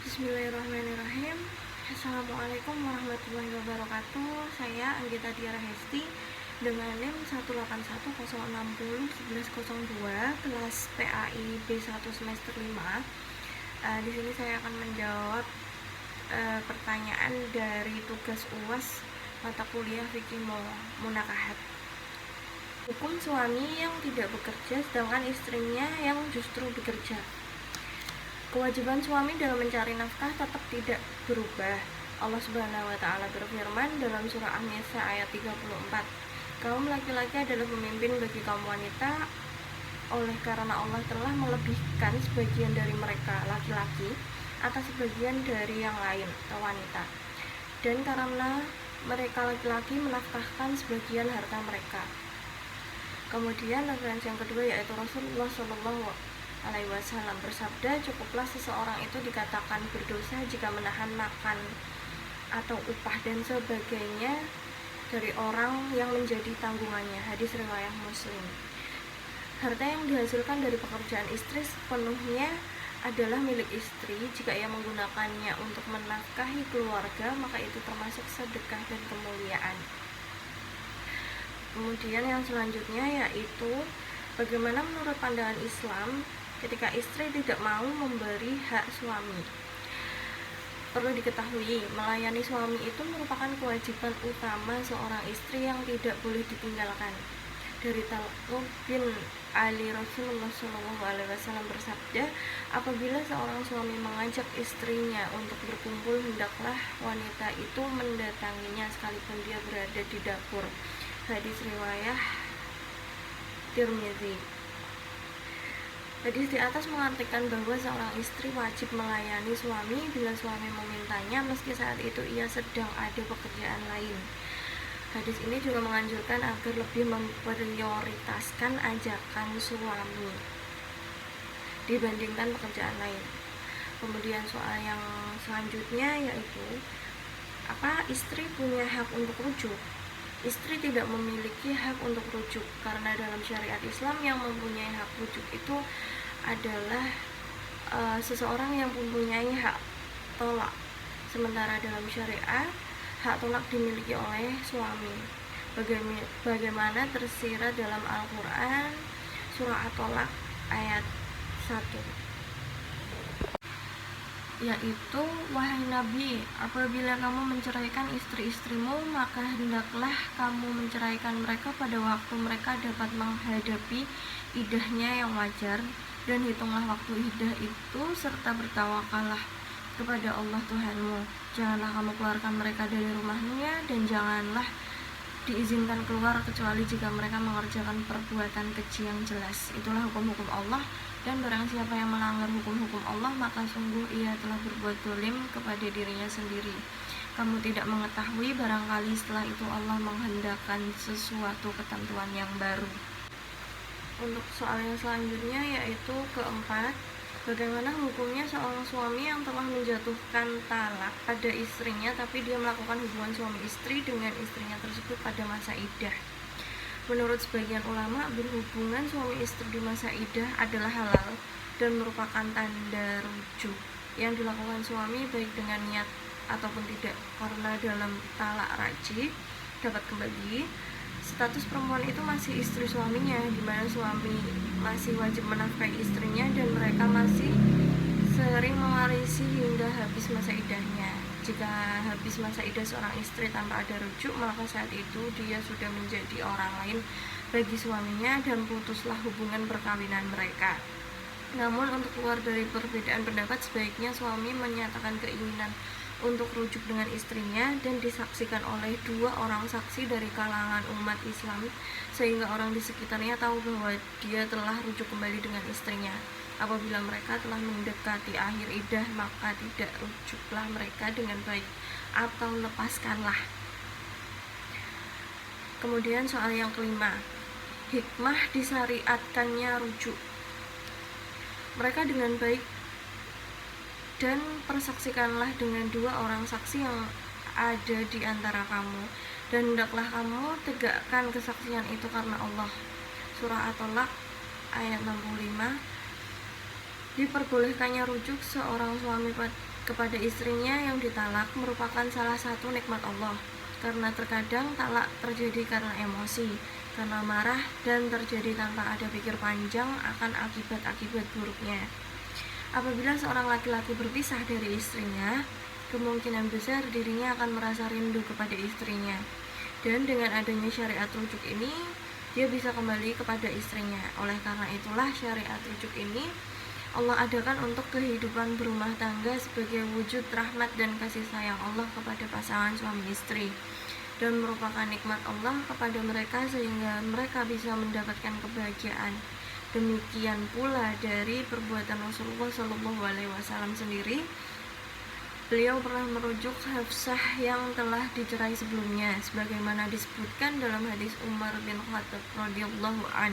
Bismillahirrahmanirrahim. Assalamualaikum warahmatullahi wabarakatuh. Saya Anggita Tiara Hesti dengan NIM 18106011102 kelas PAI B1 semester 5. Di sini saya akan menjawab pertanyaan dari tugas UAS mata kuliah Fikih Munakahat. Hukum suami yang tidak bekerja sedangkan istrinya yang justru bekerja. Kewajiban suami dalam mencari nafkah tetap tidak berubah. Allah Subhanahu wa taala berfirman dalam surah An-Nisa ayat 34. Kaum laki-laki adalah pemimpin bagi kaum wanita oleh karena Allah telah melebihkan sebagian dari mereka laki-laki atas sebagian dari yang lain atau wanita. Dan karena mereka laki-laki menafkahkan sebagian harta mereka. Kemudian referensi yang kedua yaitu Rasulullah Shallallahu Alaihi Wasallam bersabda, cukuplah seseorang itu dikatakan berdosa jika menahan makan atau upah dan sebagainya dari orang yang menjadi tanggungannya. Hadis riwayat Muslim. Harta yang dihasilkan dari pekerjaan istri sepenuhnya adalah milik istri. Jika ia menggunakannya untuk menafkahi keluarga, maka itu termasuk sedekah dan kemuliaan. Kemudian yang selanjutnya yaitu bagaimana menurut pandangan Islam ketika istri tidak mau memberi hak suami. Perlu diketahui, melayani suami itu merupakan kewajiban utama seorang istri yang tidak boleh ditinggalkan. Dari Talq bin Ali Rasulullah SAW bersabda, apabila seorang suami mengajak istrinya untuk berkumpul, hendaklah wanita itu mendatanginya sekalipun dia berada di dapur. Hadis riwayat Tirmizi. Hadis di atas mengartikan bahwa seorang istri wajib melayani suami bila suami memintanya meski saat itu ia sedang ada pekerjaan lain. Hadis ini juga menganjurkan agar lebih memprioritaskan ajakan suami dibandingkan pekerjaan lain. Kemudian soal yang selanjutnya yaitu istri punya hak untuk rujuk? Istri tidak memiliki hak untuk rujuk karena dalam syariat Islam yang mempunyai hak rujuk itu adalah seseorang yang mempunyai hak tolak. Sementara dalam syariat hak tolak dimiliki oleh suami. Bagaimana tersirat dalam Al-Quran surah At-Tolak ayat 1. Yaitu, wahai Nabi, apabila kamu menceraikan istri-istrimu, maka hendaklah kamu menceraikan mereka pada waktu mereka dapat menghadapi iddahnya yang wajar, dan hitunglah waktu iddah itu serta bertawakallah kepada Allah Tuhanmu. Janganlah kamu keluarkan mereka dari rumahnya dan janganlah diizinkan keluar kecuali jika mereka mengerjakan perbuatan keji yang jelas. Itulah hukum-hukum Allah. Dan barang siapa yang melanggar hukum-hukum Allah, maka sungguh ia telah berbuat zalim kepada dirinya sendiri. Kamu tidak mengetahui barangkali setelah itu Allah menghendakkan sesuatu ketentuan yang baru. Untuk soal yang selanjutnya yaitu keempat, bagaimana hukumnya seorang suami yang telah menjatuhkan talak pada istrinya tapi dia melakukan hubungan suami istri dengan istrinya tersebut pada masa iddah. Menurut sebagian ulama, berhubungan suami istri di masa iddah adalah halal dan merupakan tanda rujuk yang dilakukan suami baik dengan niat ataupun tidak, karena dalam talak raj'i dapat kembali status perempuan itu masih istri suaminya, di mana suami masih wajib menafkahi istrinya dan mereka masih sering mewarisi hingga habis masa iddahnya. Jika habis masa iddah seorang istri tanpa ada rujuk, maka saat itu dia sudah menjadi orang lain bagi suaminya dan putuslah hubungan perkawinan mereka. Namun untuk keluar dari perbedaan pendapat, sebaiknya suami menyatakan keinginan untuk rujuk dengan istrinya dan disaksikan oleh 2 orang saksi dari kalangan umat Islam sehingga orang di sekitarnya tahu bahwa dia telah rujuk kembali dengan istrinya. Apabila mereka telah mendekati akhir iddah, maka tidak rujuklah mereka dengan baik atau lepaskanlah. Kemudian soal yang kelima, hikmah disyariatkannya rujuk. Mereka dengan baik dan persaksikanlah dengan 2 orang saksi yang ada di antara kamu, dan hendaklah kamu tegakkan kesaksian itu karena Allah. Surah At-Tolak ayat 65. Diperbolehkannya rujuk seorang suami kepada istrinya yang ditalak merupakan salah satu nikmat Allah, karena terkadang talak terjadi karena emosi, karena marah, dan terjadi tanpa ada pikir panjang akan akibat-akibat buruknya. Apabila seorang laki-laki berpisah dari istrinya, kemungkinan besar dirinya akan merasa rindu kepada istrinya. Dan dengan adanya syariat rujuk ini, dia bisa kembali kepada istrinya. Oleh karena itulah syariat rujuk ini Allah adakan untuk kehidupan berumah tangga sebagai wujud rahmat dan kasih sayang Allah kepada pasangan suami istri, dan merupakan nikmat Allah kepada mereka sehingga mereka bisa mendapatkan kebahagiaan. Demikian pula dari perbuatan Rasulullah SAW sendiri. Beliau pernah merujuk Hafsah yang telah dicerai sebelumnya, sebagaimana disebutkan dalam hadis Umar bin Khattab radhiyallahu an,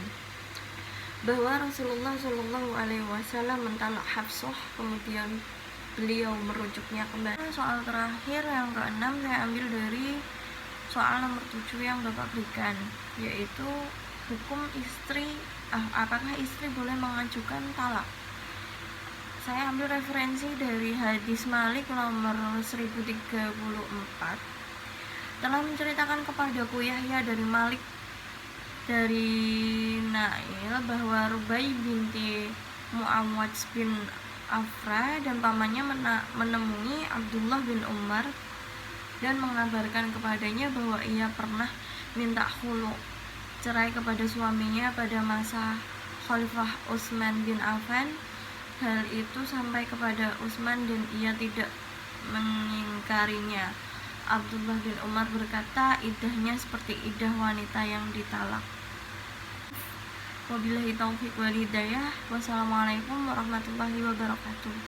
bahwa Rasulullah SAW mentalak Hafsah, kemudian beliau merujuknya kembali. Soal terakhir yang keenam saya ambil dari soal nomor 7 yang Bapak berikan, yaitu hukum istri, apakah istri boleh mengajukan talak. Saya ambil referensi dari hadis Malik nomor 1034, telah menceritakan kepadaku Yahya dari Malik dari Nail bahwa Rubai binti Muawwad bin Afra dan pamannya menemui Abdullah bin Umar dan mengabarkan kepadanya bahwa ia pernah minta khulu, cerai kepada suaminya pada masa Khalifah Utsman bin Affan. Hal itu sampai kepada Utsman dan ia tidak mengingkarinya. Abdullah bin Umar berkata, iddahnya seperti iddah wanita yang ditalak. Wabillahi taufiq wal hidayah. Wassalamualaikum warahmatullahi wabarakatuh.